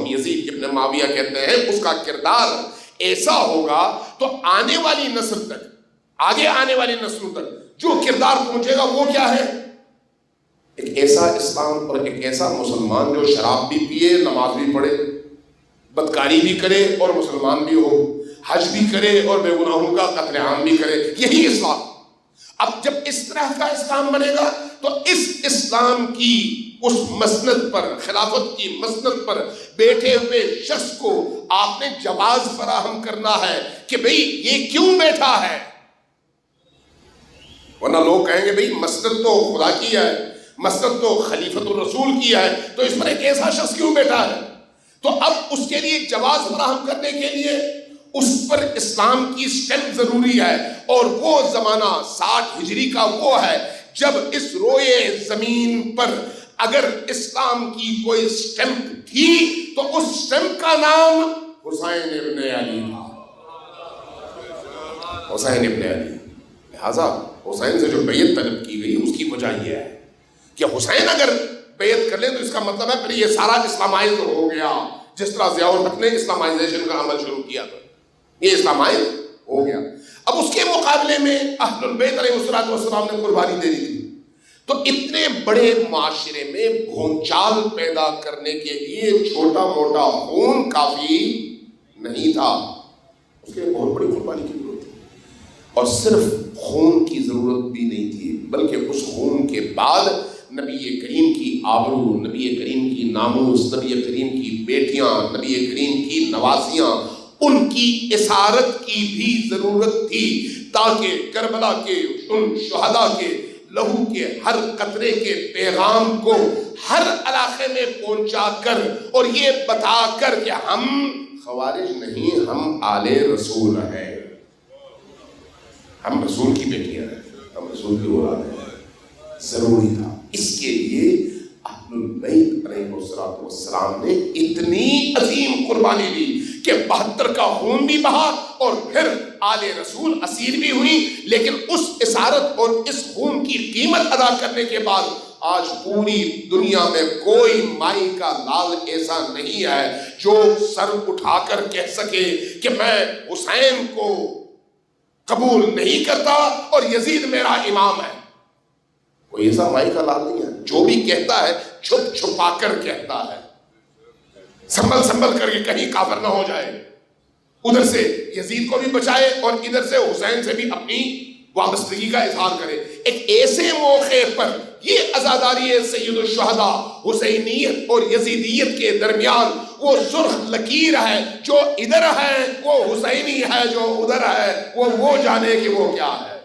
یزید ابن معاویہ کہتے ہیں اس کا کردار ایسا ہوگا تو آنے والی نسل تک، آگے آنے والی نسلوں تک جو کردار پہنچے گا وہ کیا ہے؟ ایک ایسا اسلام اور ایک ایسا مسلمان جو شراب بھی پیے، نماز بھی پڑھے، بدکاری بھی کرے اور مسلمان بھی ہو، حج بھی کرے اور بے گناہوں کا قتل عام بھی کرے، یہی اسلام۔ اب جب اس طرح کا اسلام بنے گا تو اس اسلام کی اس مسند پر، خلافت کی مسند پر بیٹھے ہوئے شخص کو آپ نے جواز فراہم کرنا ہے کہ بھئی یہ کیوں بیٹھا ہے، ورنہ لوگ کہیں گے بھئی مسند تو خدا کی ہے، مسند تو خلیفۃ الرسول کی ہے، تو اس پر ایک ایسا شخص کیوں بیٹھا ہے؟ تو اب اس کے لیے جواز فراہم کرنے کے لیے اس پر اسلام کی سٹیمپ ضروری ہے، اور وہ زمانہ 60 ہجری کا وہ ہے جب اس روئے زمین پر اگر اسلام کی کوئی سٹیمپ تھی تو اس سٹیمپ کا نام حسین ابن علی تھا، حسین ابن علی۔ لہذا حسین سے جو بیعت طلب کی گئی اس کی وجہ یہ ہے کہ حسین اگر بیعت کر لیں تو اس کا مطلب ہے پھر یہ سارا اسلامائز ہو گیا، جس طرح ضیاء الحق نے اسلامائزیشن کا عمل شروع کیا تھا، یہ اسلامائز ہو گیا۔ اب اس کے مقابلے میں اہل البیت علیہ السلام نے قربانی دے دی تھی، تو اتنے بڑے معاشرے میں بھونچال پیدا کرنے کے لیے چھوٹا موٹا خون کافی نہیں تھا، اس کے بہت بڑی قربانی کی ضرورت تھی، اور صرف خون کی ضرورت بھی نہیں تھی بلکہ اس خون کے بعد نبی کریم کی آبرو، نبی کریم کی ناموس، نبی کریم کی بیٹیاں، نبی کریم کی نوازیاں، ان کی اسارت کی بھی ضرورت تھی، تاکہ کربلا کے ان شہداء کے لہو کے ہر قطرے کے پیغام کو ہر علاقے میں پہنچا کر اور یہ بتا کر کہ ہم خوارج نہیں، ہم آل رسول ہیں، ہم رسول کی بیٹیاں ہیں، ہم رسول کی اولاد ہیں، ضروری تھا۔ اس کے لیے اہل البیت علیہ السلام نے اتنی عظیم قربانی دی کہ 72 کا خون بھی بہا اور پھر آل رسول اسیر بھی ہوئی، لیکن اس اسارت اور اس خون کی قیمت ادا کرنے کے بعد آج پوری دنیا میں کوئی مائی کا لال ایسا نہیں ہے جو سر اٹھا کر کہہ سکے کہ میں حسین کو قبول نہیں کرتا اور یزید میرا امام ہے۔ کوئی ایسا مائی کا لال نہیں ہے، جو بھی کہتا ہے چھپ چھپا کر کہتا ہے، سنبھل سنبھل کر کے کہیں کافر نہ ہو جائے، ادھر سے یزید کو بھی بچائے اور ادھر سے حسین سے بھی اپنی وابستگی کا اظہار کرے۔ ایک ایسے موقع پر یہ عزاداری سید الشہداء حسینیت اور یزیدیت کے درمیان وہ سرخ لکیر ہے، جو ادھر ہے وہ حسینی ہے، جو ادھر ہے وہ جانے کہ وہ کیا ہے۔